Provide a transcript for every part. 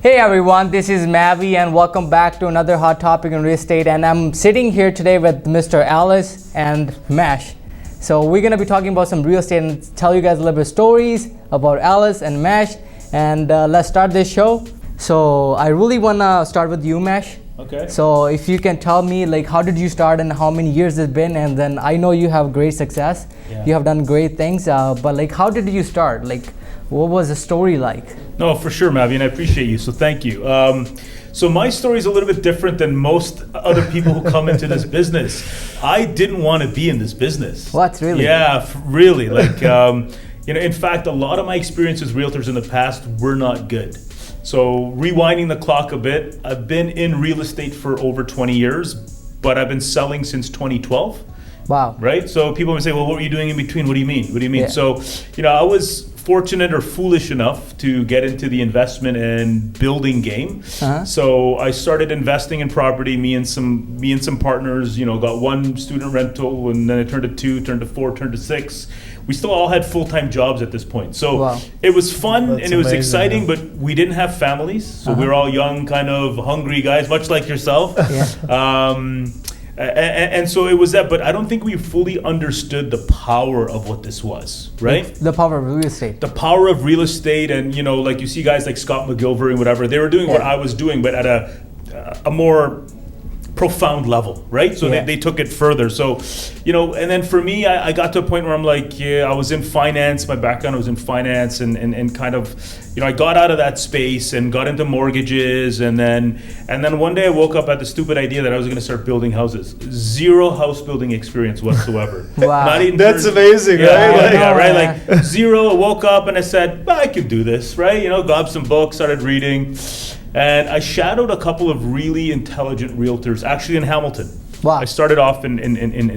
Hey everyone, this is Mavi and welcome back to another hot topic in real estate. And I'm sitting here today with Mr. Alice and Mesh. So we're gonna be talking about some real estate and tell you guys a little bit of stories about Alice and Mesh. And let's start this show. So I really wanna start with you, Mesh. Okay. So if you can tell me, like, how did you start and how many years it's been? And then I know you have great success. Yeah. You have done great things, but like, how did you start? Like, what was the story like? No, for sure, Mavi, and I appreciate you, so thank you. So my story is a little bit different than most other people who come into this business. I didn't want to be in this business. What, really? Yeah, really. Like, in fact, a lot of my experiences with realtors in the past were not good. So rewinding the clock a bit, I've been in real estate for over 20 years, but I've been selling since 2012. Wow. Right? So people would say, well, what were you doing in between? What do you mean? What do you mean? Yeah. So, I was fortunate or foolish enough to get into the investment and building game. Uh-huh. So I started investing in property, me and some partners, got one student rental, and then it turned to 2, turned to 4, turned to 6. We still all had full-time jobs at this point. So wow. It was fun. That's and it was amazing, exciting, yeah. but we didn't have families. So we were all young, kind of hungry guys, much like yourself. Yeah. And so it was that, but I don't think we fully understood the power of what this was, right? The power of real estate. The power of real estate, and like you see guys like Scott McGilvery and whatever, they were doing what I was doing, but at a more profound level, right? So Yeah. they took it further. So, and then for me, I got to a point where I'm like, I was in finance. My background was in finance, and kind of, I got out of that space and got into mortgages, and then one day I woke up at the stupid idea that I was going to start building houses. Zero house building experience whatsoever. Wow. Not even That's amazing, right? Like, Yeah, right? yeah. Like zero. I woke up and I said, I could do this, right? Got some books, started reading. And I shadowed a couple of really intelligent realtors, actually in Hamilton. Wow. I started off in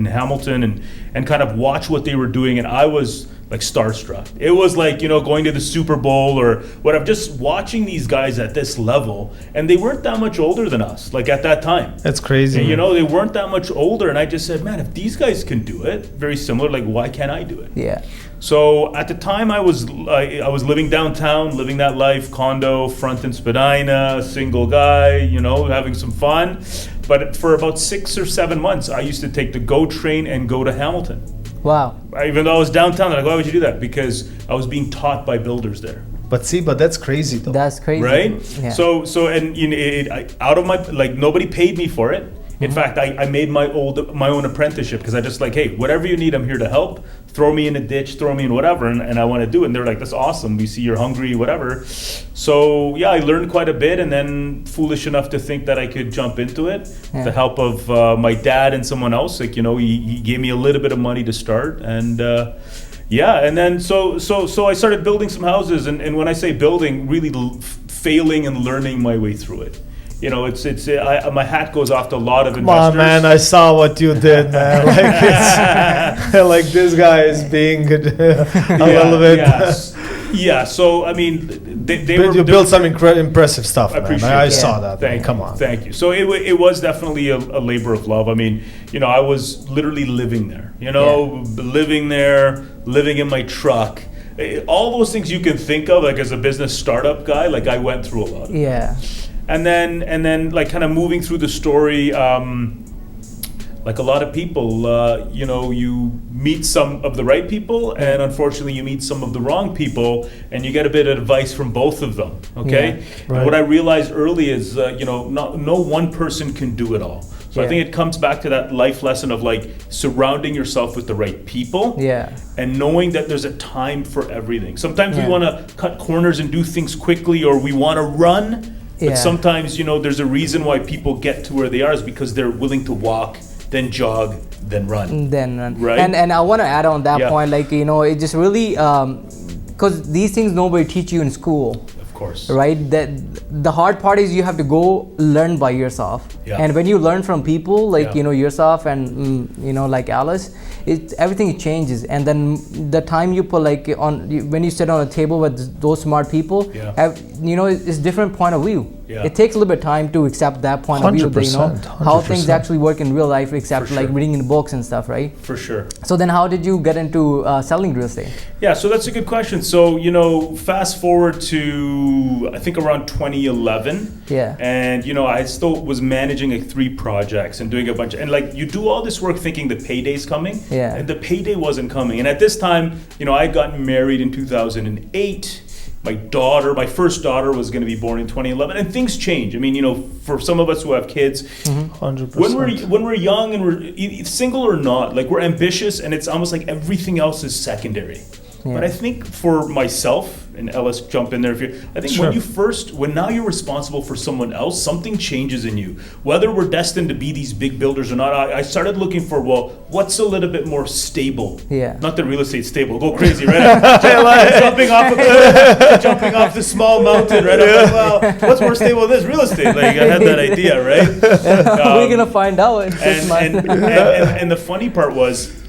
Hamilton and kind of watched what they were doing, and I was like starstruck. It was like, going to the Super Bowl or whatever, just watching these guys at this level, and they weren't that much older than us, like at that time. That's crazy. And, they weren't that much older, and I just said, man, if these guys can do it, very similar, like why can't I do it? Yeah. So at the time I was living downtown, living that life, condo, front in Spadina, single guy, having some fun. But for about 6 or 7 months, I used to take the GO train and go to Hamilton. Wow. Even though I was downtown, they're like, why would you do that? Because I was being taught by builders there. But that's crazy though. That's crazy. Right? Yeah. So and out of my, like, nobody paid me for it. In fact, I made my own apprenticeship because I just like, hey, whatever you need, I'm here to help. Throw me in a ditch, throw me in whatever, and I want to do it. And they're like, that's awesome. We see you're hungry, whatever. So yeah, I learned quite a bit, and then foolish enough to think that I could jump into it. Yeah. The help of my dad and someone else, like he gave me a little bit of money to start, and and then so I started building some houses, and when I say building, really failing and learning my way through it. My hat goes off to a lot of investors. Come on, man! I saw what you did, man. Like it's like this guy is being a little bit. Yeah. So I mean, you built some impressive stuff. I appreciate man. I that. saw that. Come on. Thank you. So it was definitely a labor of love. I mean, I was literally living there. Living there, living in my truck. All those things you can think of, like as a business startup guy, like I went through a lot of. Yeah. And then like kind of moving through the story, like a lot of people, you meet some of the right people, and unfortunately you meet some of the wrong people, and you get a bit of advice from both of them, okay? Yeah, right. And what I realized early is, no one person can do it all. So I think it comes back to that life lesson of like surrounding yourself with the right people, and knowing that there's a time for everything. Sometimes we want to cut corners and do things quickly, or we want to run. But sometimes, there's a reason why people get to where they are is because they're willing to walk, then jog, then run. Right? And I want to add on that point, like, it just really, because these things nobody teach you in school. Of course. Right? That the hard part is you have to go learn by yourself. Yeah. And when you learn from people like, yourself and, like Alice, everything changes. And then the time you put when you sit on a table with those smart people, it's different point of view. it takes a little bit of time to accept that point of view, that, you know, 100%. how things actually work in real life, except like reading in books and stuff, right? For sure. So then how did you get into selling real estate? Yeah, so that's a good question. So, you know, fast forward to, I think around 2011. Yeah. And, you know, I still was managing like 3 projects and doing a bunch of, and like you do all this work thinking the payday's coming. Yeah. And the payday wasn't coming. And at this time, you know, I had gotten married in 2008. My first daughter was going to be born in 2011, and things change. I mean, you know, for some of us who have kids, 100%. when we're young and we're single or not, like we're ambitious, and it's almost like everything else is secondary. Yeah. But I think for myself, and Ellis, jump in there if you. I think when now you're responsible for someone else, something changes in you. Whether we're destined to be these big builders or not, I started looking for, well, what's a little bit more stable? Yeah. Not that real estate's stable. Go crazy, right? jumping off the small mountain, right? I'm like, well, what's more stable than this? Real estate. Like I had that idea, right? We're gonna find out in 6 months. And the funny part was,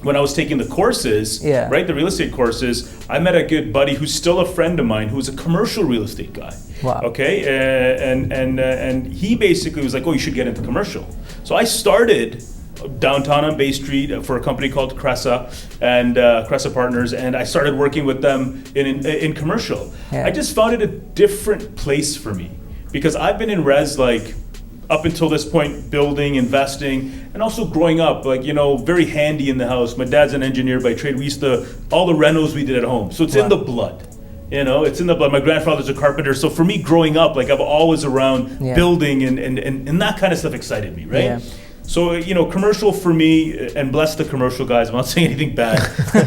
when I was taking the courses, right, the real estate courses, I met a good buddy who's still a friend of mine who's a commercial real estate guy. Wow. Okay, and he basically was like, oh, you should get into commercial. So I started downtown on Bay Street for a company called Cressa and Cressa Partners, and I started working with them in commercial. Yeah. I just found it a different place for me because I've been in res like up until this point, building, investing, and also growing up, like, you know, very handy in the house. My dad's an engineer by trade. We used to, all the renos we did at home. So it's in the blood, you know, it's in the blood. My grandfather's a carpenter. So for me growing up, like I'm always around building and that kind of stuff excited me, right? Yeah. So, you know, commercial for me, and bless the commercial guys, I'm not saying anything bad.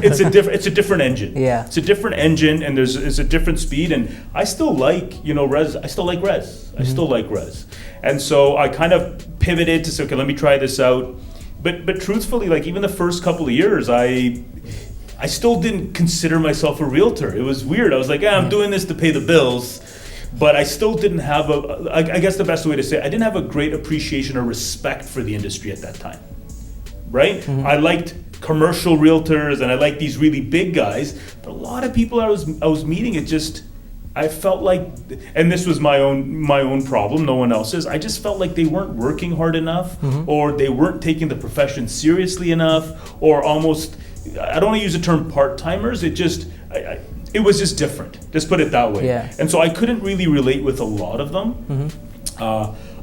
It's a different engine. Yeah. It's a different engine, and it's a different speed, and I still like, you know, res. I still like res. I still like res. And so I kind of pivoted to say, okay, let me try this out. But truthfully, like even the first couple of years, I still didn't consider myself a realtor. It was weird. I was like, I'm doing this to pay the bills. But I still didn't have I guess the best way to say it, I didn't have a great appreciation or respect for the industry at that time, right? I liked commercial realtors and I liked these really big guys, but a lot of people I was meeting, I felt like, and this was my own problem, no one else's, I just felt like they weren't working hard enough, or they weren't taking the profession seriously enough, or almost, I don't want to use the term part-timers, it was just different. Just put it that way. Yeah. And so I couldn't really relate with a lot of them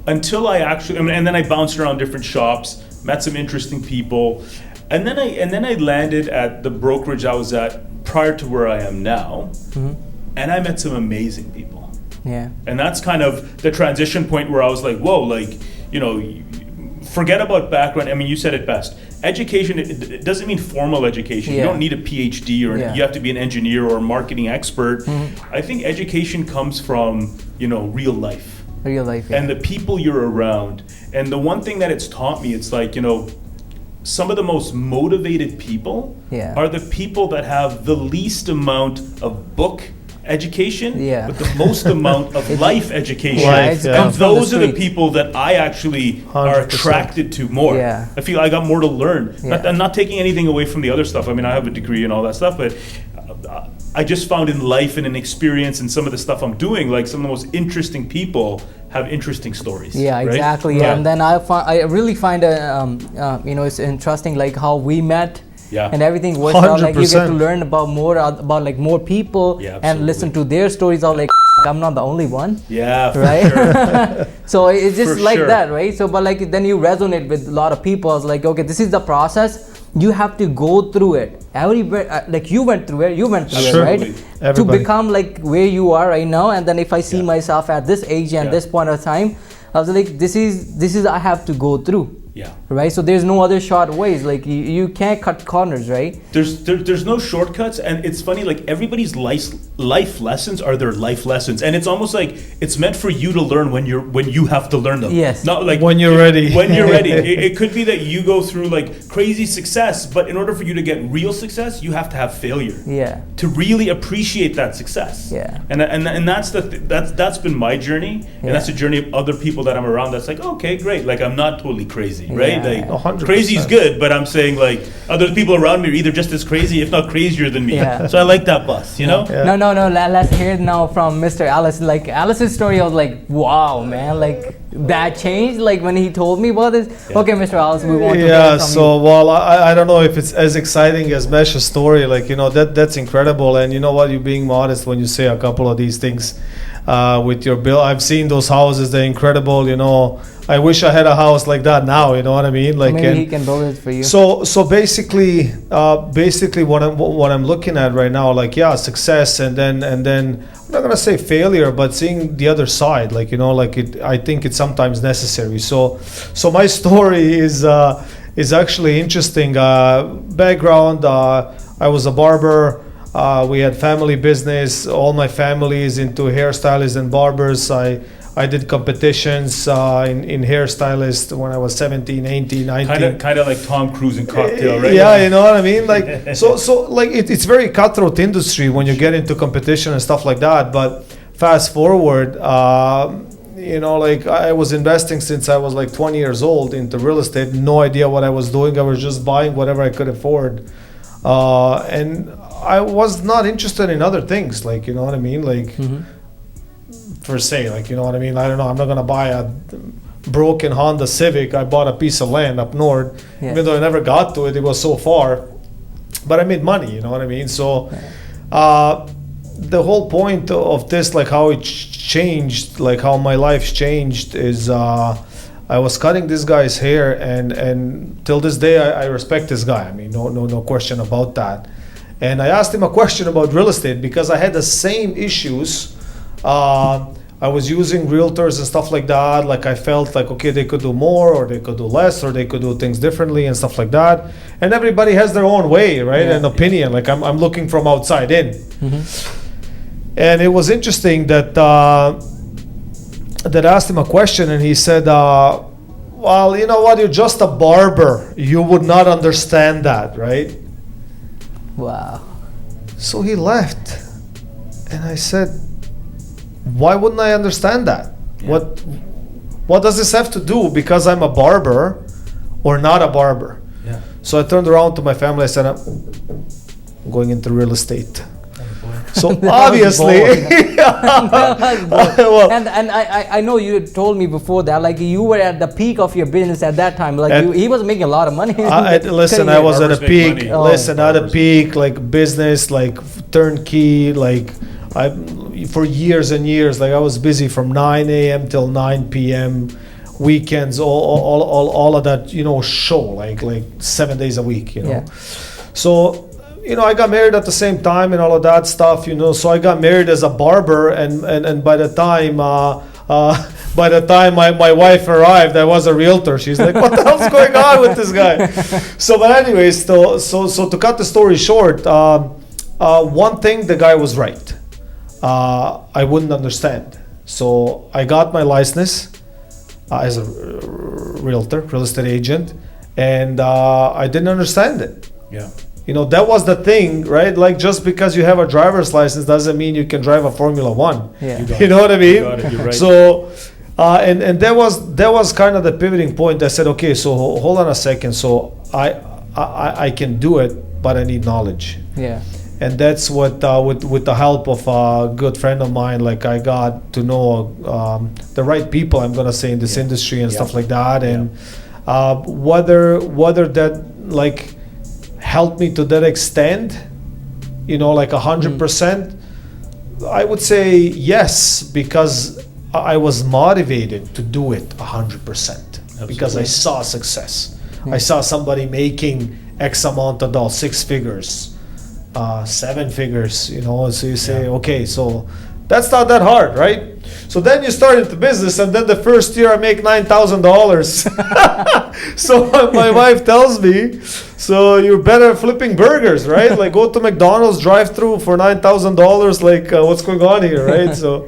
until I actually, and then I bounced around different shops, met some interesting people, and then I landed at the brokerage I was at prior to where I am now, and I met some amazing people. Yeah. And that's kind of the transition point where I was like, whoa, like, you know, forget about background. I mean, you said it best. Education, it doesn't mean formal education. You don't need a PhD or you have to be an engineer or a marketing expert. I think education comes from, you know, real life. Real life, and the people you're around. And the one thing that it's taught me, it's like, you know, some of the most motivated people are the people that have the least amount of book education, but the most amount of life education. And those are the people that I actually 100%. Are attracted to more. I feel I got more to learn. I'm not taking anything away from the other stuff. I mean, I have a degree and all that stuff, but I just found in life and in experience and some of the stuff I'm doing, like some of the most interesting people have interesting stories. Yeah, right? Exactly. Yeah. And then I really find you know, it's interesting like how we met. And everything works out, like you get to learn about like more people and listen to their stories of like, I'm not the only one. Right? Sure. So it's just like that, right? So but like then you resonate with a lot of people. I was like, okay, this is the process. You have to go through it. Like you went through it, right? Everybody. To become like where you are right now. And then if I see myself at this age and this point of time, I was like, this is I have to go through. Right. So there's no other short ways. Like you can't cut corners, right? There's no shortcuts, and it's funny. Like everybody's life lessons are their life lessons, and it's almost like it's meant for you to learn when you have to learn them. Yes. Not like when you're ready. When you're ready. It could be that you go through like crazy success, but in order for you to get real success, you have to have failure. Yeah. To really appreciate that success. Yeah. And that's been my journey, and that's the journey of other people that I'm around. That's like, okay, great. Like I'm not totally crazy. Right? Like 100%. Crazy is good, but I'm saying like other people around me are either just as crazy, if not crazier than me. So I like that bus, you know? No, No, let's hear it now from Mr. Alice. Like Alice's story, I was like, wow, man, like that changed. Like when he told me about this. Yeah. Okay, Mr. Alice, we want to hear from so you. well, I don't know if it's as exciting as Mesh's story. Like that's incredible. And you know what, you're being modest when you say a couple of these things with your bill. I've seen those houses; they're incredible. I wish I had a house like that now. You know what I mean? Like maybe he can build it for you. So basically, what I'm looking at right now, like success, and then I'm not gonna say failure, but seeing the other side, like I think it's sometimes necessary. So my story is actually interesting. Background: I was a barber. We had family business. All my family is into hairstylists and barbers. I did competitions in hairstylist when I was 17, 18, 19. Kind of like Tom Cruise in Cocktail, right? Yeah, you know what I mean? Like so like it's very cutthroat industry when you get into competition and stuff like that. But fast forward, like I was investing since I was like 20 years old into real estate. No idea what I was doing. I was just buying whatever I could afford. And I was not interested in other things, like, you know what I mean? Like, per se, like, you know what I mean? I don't know. I'm not going to buy a broken Honda Civic. I bought a piece of land up north, even though I never got to it. It was so far. But I made money, you know what I mean? So the whole point of this, like how it changed, like how my life changed is I was cutting this guy's hair, and till this day I respect this guy. I mean, no question about that. And I asked him a question about real estate because I had the same issues. I was using realtors and stuff like that. Like I felt like, okay, they could do more, or they could do less, or they could do things differently and stuff like that. And everybody has their own way, right? And opinion. Like I'm looking from outside in. And it was interesting that asked him a question, and he said, well, you know what, you're just a barber. You would not understand that, right? Wow. So he left. And I said, why wouldn't I understand that? Yeah. What does this have to do because I'm a barber or not a barber? Yeah. So I turned around to my family. I said, I'm going into real estate. So obviously, well, and I know you told me before that, like you were at the peak of your business at that time. Like he was making a lot of money. Listen, I was at a peak. At a peak, like business, like turnkey, like for years and years. Like I was busy from 9 a.m. till 9 p.m. Weekends, all of that, show like 7 days a week, Yeah. So. I got married at the same time and all of that stuff, so I got married as a barber, and by the time my wife arrived, I was a realtor. She's like, what the hell's going on with this guy? So, but anyways, so to cut the story short, one thing, the guy was right. I wouldn't understand. So I got my license as a realtor, real estate agent, and I didn't understand it. Yeah. That was the thing, right? Like just because you have a driver's license doesn't mean you can drive a Formula One. Yeah. You know what I mean? You got it. You're right. So, and that was kind of the pivoting point. I said, okay, so hold on a second. So I can do it, but I need knowledge. Yeah. And that's what with the help of a good friend of mine, like I got to know the right people, I'm gonna say, in this industry and stuff like that. And whether that like helped me to that extent, like 100%, I would say yes, because I was motivated to do it 100%. Because I saw success. I saw somebody making X amount of dollars, 6 figures, 7 figures, so you say, okay, so that's not that hard, right? So then you start into business, and then the first year I make $9,000. So my wife tells me, so you're better flipping burgers, right? Like go to McDonald's drive-through for $9,000. Like what's going on here, right? So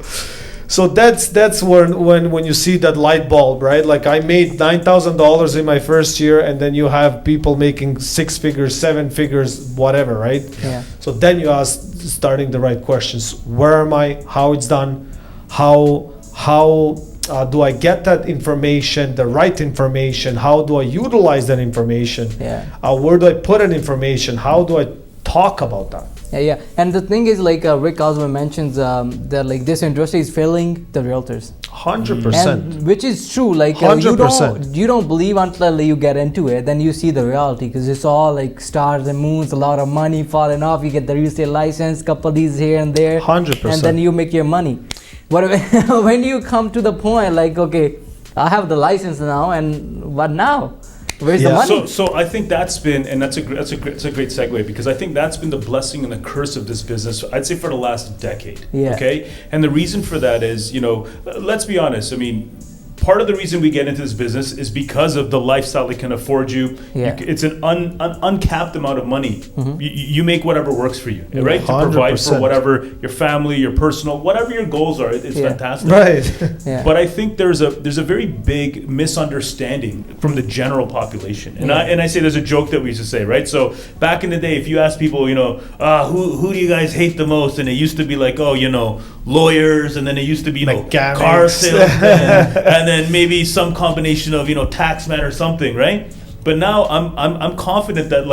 that's when you see that light bulb, right? Like I made $9,000 in my first year, and then you have people making 6 figures, 7 figures, whatever, right? Yeah. So then you ask, starting the right questions: where am I? How it's done? How do I get that information, the right information? How do I utilize that information? Yeah. Where do I put that information? How do I talk about that. Yeah. And the thing is, like Rick Osborne mentions, that like this industry is failing the realtors. 100%. Which is true. Like 100%. you don't believe until you get into it. Then you see the reality, because it's all like stars and moons, a lot of money falling off. You get the real estate license, couple of these here and there, 100%. and then you make your money. What when you come to the point like, okay, I have the license now, and what now? Where's the money? So I think that's been, and that's a great segue, because I think that's been the blessing and the curse of this business, I'd say, for the last decade. Yeah. Okay? And the reason for that is, let's be honest, I mean, part of the reason we get into this business is because of the lifestyle it can afford you. Yeah. It's an uncapped amount of money. Mm-hmm. You make whatever works for you, right? To provide for 100%. whatever your family, your personal, whatever your goals are. It's fantastic. Right. Yeah. But I think there's a very big misunderstanding from the general population, and I say there's a joke that we used to say, right? So back in the day, if you ask people, who do you guys hate the most, and it used to be like, lawyers, and then it used to be Mechanics. car salesmen, and then maybe some combination of taxman or something, right? But now I'm confident that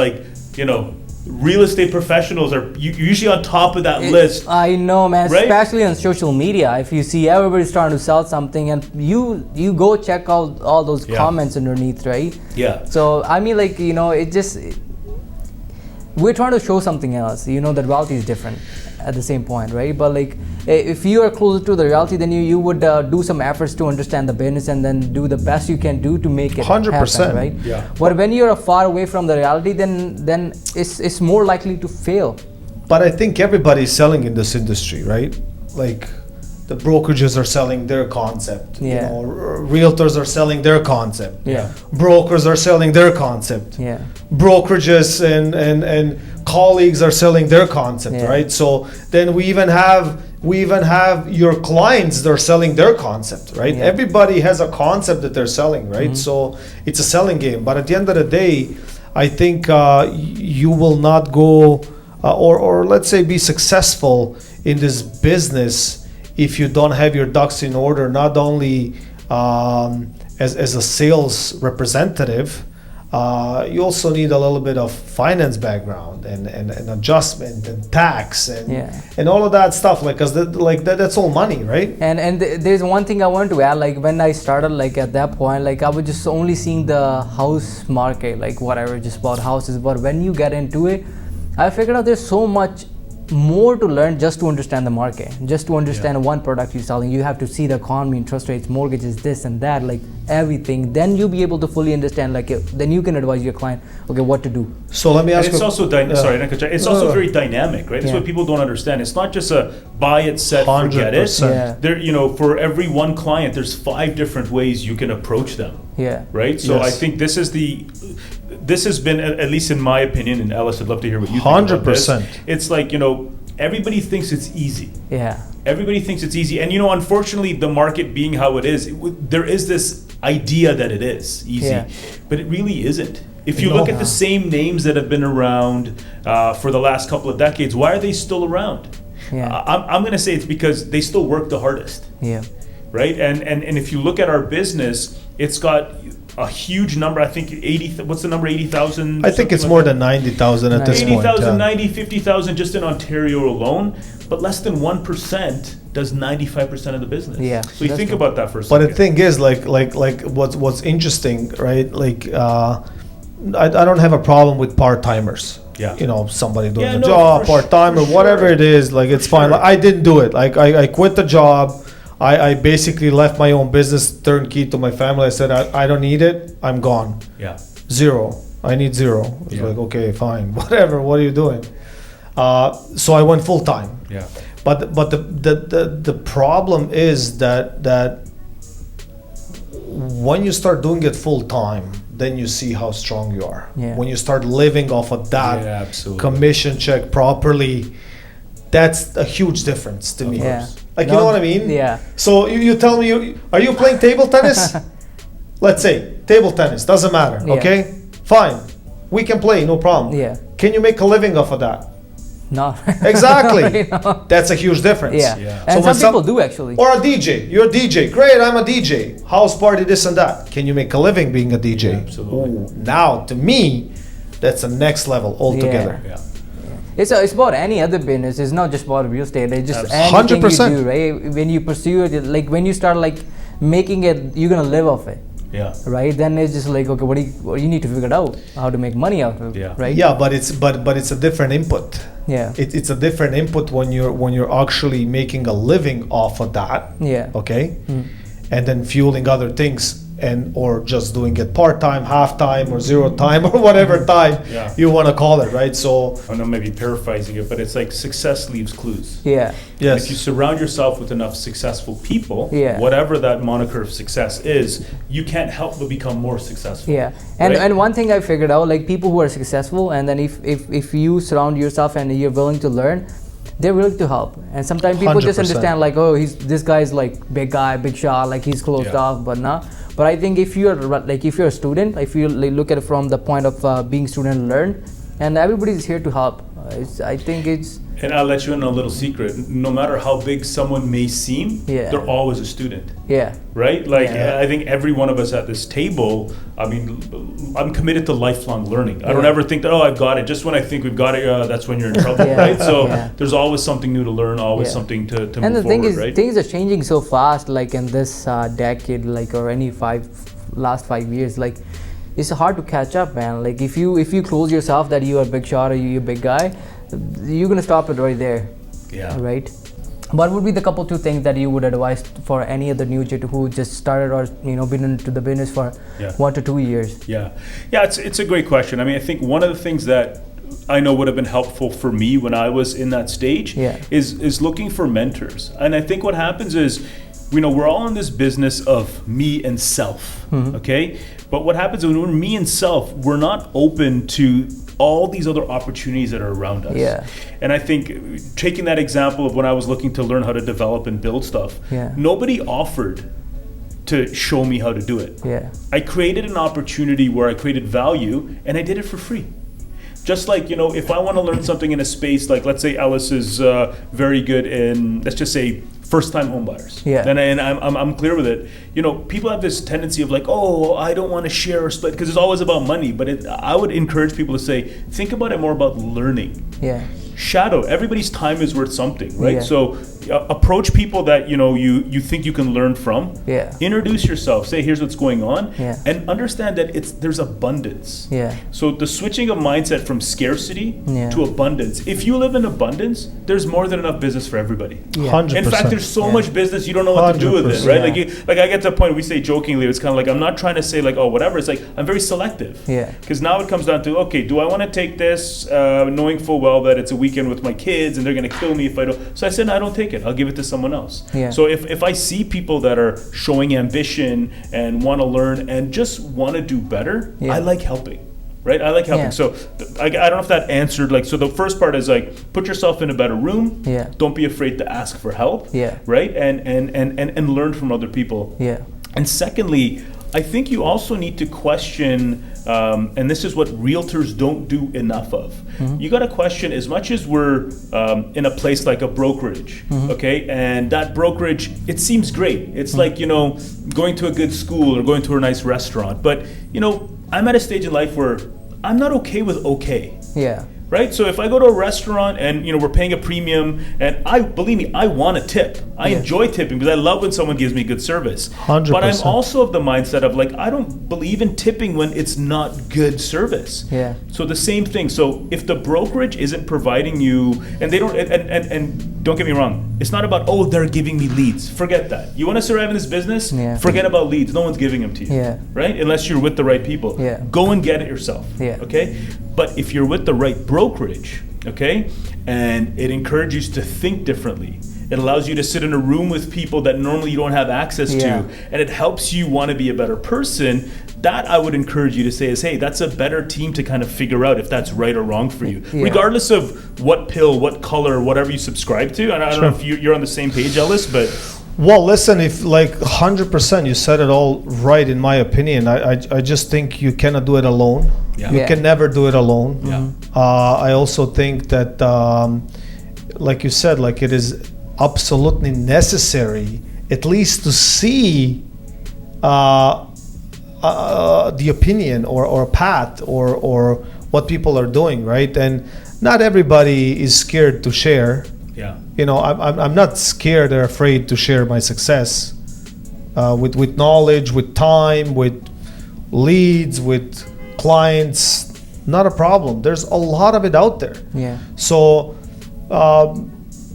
real estate professionals are usually on top of that list. I know, man, right? Especially on social media. If you see everybody's trying to sell something, and you go check out all those comments underneath, right? Yeah. So I mean, we're trying to show something else. The reality is different at the same point, right? But if you are closer to the reality, then you would do some efforts to understand the business, and then do the best you can do to make it 100%, happen, right? Yeah. But when you're far away from the reality, then it's more likely to fail. But I think everybody's selling in this industry, right? Like the brokerages are selling their concept. Yeah. Realtors are selling their concept. Yeah. Brokers are selling their concept. Yeah. Brokerages and colleagues are selling their concept, right? So then we even have your clients, they're selling their concept, right? Yeah. Everybody has a concept that they're selling, right? So it's a selling game. But at the end of the day, I think you will not go or let's say be successful in this business if you don't have your ducks in order, not only as a sales representative. You also need a little bit of finance background and adjustment and tax and all of that stuff, because that's all money, right? And there's one thing I want to add. Like when I started, at that point, I was just only seeing the house market, whatever, just bought houses. But when you get into it, I figured out there's so much more to learn just to understand the market, just to understand one product you're selling. You have to see the economy, interest rates, mortgages, this and that, everything. Then you'll be able to fully understand, then you can advise your client, okay, what to do. So let me ask you. It's also it's also very dynamic, right? That's what people don't understand. It's not just a buy it, set, forget it. Yeah. There, for every one client, there's 5 different ways you can approach them. Yeah. Right. So I think this has been, at least in my opinion, and Ellis, I'd love to hear what you think about this. 100%. It's everybody thinks it's easy. Yeah. Everybody thinks it's easy. And unfortunately, the market being how it is, there is this idea that it is easy, but it really isn't. If you look at the same names that have been around for the last couple of decades, why are they still around? Yeah. I'm going to say it's because they still work the hardest. Yeah. Right? And if you look at our business, it's got a huge number. I think 80. What's the number? 80,000. I think it's more than 90,000 at this point. 80,000, 90, 50,000 just in Ontario alone. But less than 1% does 95% of the business. Yeah. So you think about that for a second. But the thing is, what's interesting, right? I don't have a problem with part timers. Yeah. Somebody doing a job, part time or whatever it is. It's fine. I didn't do it. I quit the job. I basically left my own business turnkey to my family. I said, I don't need it. I'm gone. Yeah. 0. I need 0. It's okay, fine, whatever. What are you doing? So I went full time. Yeah. But the problem is that when you start doing it full time, then you see how strong you are. Yeah. When you start living off of that commission check properly, that's a huge difference to me. Yeah. You know what I mean? Yeah. So you tell me, are you playing table tennis? Let's say table tennis, doesn't matter. Yeah. Okay, fine, we can play, no problem. Yeah. Can you make a living off of that? No. Exactly. That's a huge difference. Yeah. And So some people do actually. Or a DJ. You're a DJ. Great, I'm a DJ. House party, this and that. Can you make a living being a DJ? Yeah, absolutely. Ooh, now, to me, that's the next level altogether. Yeah. It's about any other business. It's not just about real estate. It's just anything 100%. you do, right? When you pursue it, like when you start like making it, you're gonna live off it. Yeah. Right. Then it's just like, okay, what you need to figure out how to make money out of it. Yeah. Right. Yeah, but it's a different input. Yeah. It's a different input when you're actually making a living off of that. Yeah. Okay. And then fueling other things, and or just doing it part-time, half-time, or zero time, or whatever time you want to call it, right? So I know, maybe paraphrasing it, but it's like success leaves clues. Yeah. yes. If you surround yourself with enough successful people, Yeah. whatever that moniker of success is, you can't help but become more successful. Yeah. And right? and one thing I figured out, like people who are successful, and then if you surround yourself and you're willing to learn, they're willing to help. And sometimes people just 100%. understand like, oh, this guy's like big guy, big shot, like he's closed off, but not. But I think if you're a student, if you like, look at it from the point of being student and learn, and everybody's here to help. I think it's. And I'll let you in on a little secret. No matter how big someone may seem, they're always a student. Yeah. Right? Like, I think every one of us at this table, I mean, I'm committed to lifelong learning. I don't ever think that, I've got it. Just when I think we've got it, that's when you're in trouble, right? So there's always something new to learn, always something to move forward, right? And the thing is, things are changing so fast, like in this decade, like, or any last 5 years, like, it's hard to catch up, man. Like, if you close yourself that you are a big shot or you're a big guy, you're gonna stop it right there. Yeah. Right. What would be the two things that you would advise for any other new kid who just started or been into the business for 1 to 2 years? Yeah. It's a great question. I mean, I think one of the things that I know would have been helpful for me when I was in that stage is looking for mentors. And I think what happens is, we're all in this business of me and self. Okay. But what happens when we're me and self, we're not open to all these other opportunities that are around us. Yeah. And I think taking that example of when I was looking to learn how to develop and build stuff, nobody offered to show me how to do it. Yeah. I created an opportunity where I created value and I did it for free. Just like, if I want to learn something in a space, like let's say Ellis is very good in, let's just say, first-time home buyers. Yeah. And I'm clear with it. People have this tendency of like, I don't want to share or split, because it's always about money. But I would encourage people to say, think about it more about learning. Yeah. Shadow. Everybody's time is worth something, right? Yeah. So approach people that you think you can learn from. Yeah. Introduce yourself. Say, here's what's going on. Yeah. And understand that there's abundance. Yeah. So the switching of mindset from scarcity Yeah. to abundance. If you live in abundance, there's more than enough business for everybody. Yeah. 100%. In fact, there's so much business you don't know what to do with it, 100%. right? Yeah. Like I get to a point we say jokingly, it's kind of like I'm not trying to say like whatever. It's like I'm very selective. Yeah. Because now it comes down to, okay, do I want to take this knowing full well that it's a weekend with my kids and they're going to kill me if I don't? So I said, no, I don't take it. I'll give it to someone else. Yeah. So if I see people that are showing ambition and want to learn and just want to do better, I like helping. Right? I like helping. Yeah. So I don't know if that answered, so the first part is like, put yourself in a better room. Yeah. Don't be afraid to ask for help. Yeah. Right? And learn from other people. Yeah. And secondly, I think you also need to question, and this is what realtors don't do enough of. You got to question, as much as we're in a place like a brokerage, okay, and that brokerage, it seems great. It's like, going to a good school or going to a nice restaurant. But, I'm at a stage in life where I'm not okay with okay. Yeah. Right? So if I go to a restaurant and we're paying a premium, and believe me, I want to tip. I enjoy tipping because I love when someone gives me good service. 100%. But I'm also of the mindset of like, I don't believe in tipping when it's not good service. Yeah. So the same thing. So if the brokerage isn't providing you, and they don't, and don't get me wrong, it's not about, they're giving me leads. Forget that. You want to survive in this business? Yeah. Forget about leads. No one's giving them to you. Yeah. Right? Unless you're with the right people. Yeah. Go and get it yourself. Yeah. Okay? But if you're with the right brokerage, okay, and it encourages you to think differently, it allows you to sit in a room with people that normally you don't have access to, and it helps you want to be a better person, that I would encourage you to say is, hey, that's a better team to kind of figure out if that's right or wrong for you. Yeah. Regardless of what pill, what color, whatever you subscribe to. And I don't know if you're on the same page, Ellis, but... Well, listen, if like 100%, you said it all right, in my opinion. I just think you cannot do it alone. Yeah. You can never do it alone. Yeah. I also think that, like you said, like it is absolutely necessary, at least to see the opinion or path or what people are doing, right? And not everybody is scared to share. Yeah. You know, I'm not scared or afraid to share my success with knowledge, with time, with leads, with clients. Not a problem. There's a lot of it out there. Yeah. So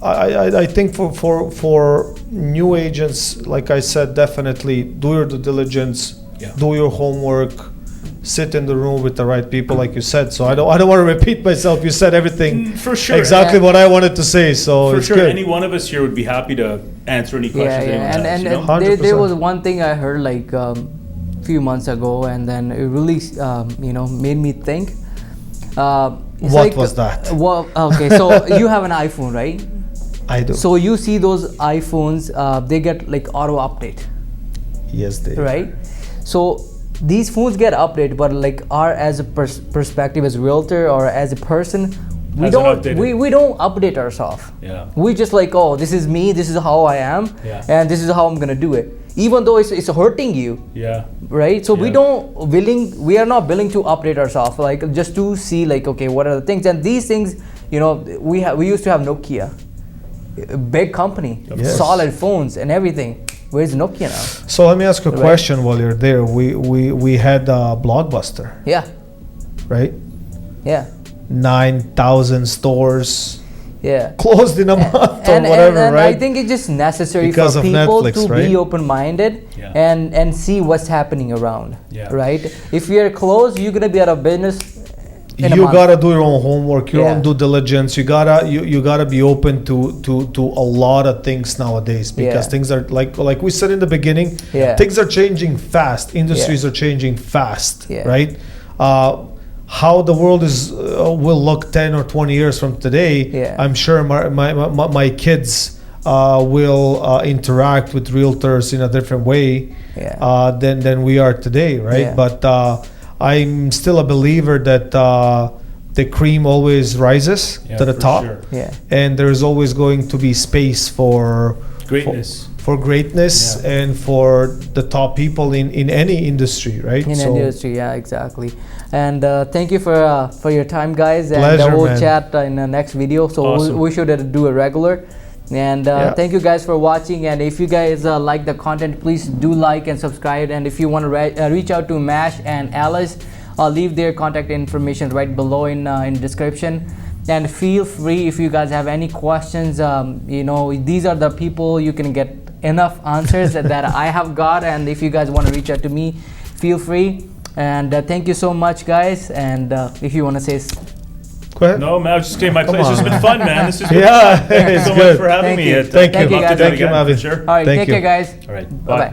I think for new agents, like I said, definitely do your due diligence, do your homework, sit in the room with the right people, like you said. So I don't want to repeat myself. You said everything for sure, exactly what I wanted to say. So for it's sure, good. any one of us here would be happy to answer any questions. And there was one thing I heard like few months ago, and then it really made me think. What was that? Well, okay, so you have an iPhone, right? I do. So you see those iPhones, they get like auto update. Yes, they. Right. So these phones get updated, but like as a perspective as realtor or as a person, we don't update ourselves. Yeah. We just like, oh, this is me, this is how I am, and this is how I'm gonna do it. Even though it's hurting you. Yeah. Right. So we are not willing to update ourselves, like just to see like, okay, what are the things? And these things, we used to have Nokia, a big company, solid phones and everything. Where's Nokia now? So let me ask you a question while you're there. We had Blockbuster. Yeah. Right? Yeah. 9,000 stores. Yeah. Closed in a month or whatever, and right? I think it's just necessary because for of people Netflix, to be open-minded and see what's happening around. Yeah. Right? If you're closed, you're gonna be out of business. You gotta do your own homework, your own due diligence. You gotta be open to a lot of things nowadays, because things are like we said in the beginning. Things are changing fast. Industries are changing fast, right? How the world will look 10 or 20 years from today. I'm sure my kids will interact with realtors in a different way than we are today, right? But I'm still a believer that the cream always rises to the top, and there's always going to be space for greatness. For greatness and for the top people in any industry, right? In any industry, yeah, exactly. And thank you for your time, guys. And Pleasure, we'll man. chat in the next video. So awesome. we should do a regular. And thank you guys for watching. And if you guys like the content, please do like and subscribe. And if you want to reach out to Mash and Alice, I'll leave their contact information right below in description. And feel free, if you guys have any questions, these are the people you can get enough answers that I have got. And if you guys want to reach out to me, feel free. And thank you so much, guys. And if you want to say, go ahead. No, man, just my pleasure. This has been fun, man. This is yeah, thank you so much for having me. Thank you, guys. Thank you, Mavi. Sure. all right, take care, guys. All right, Bye-bye.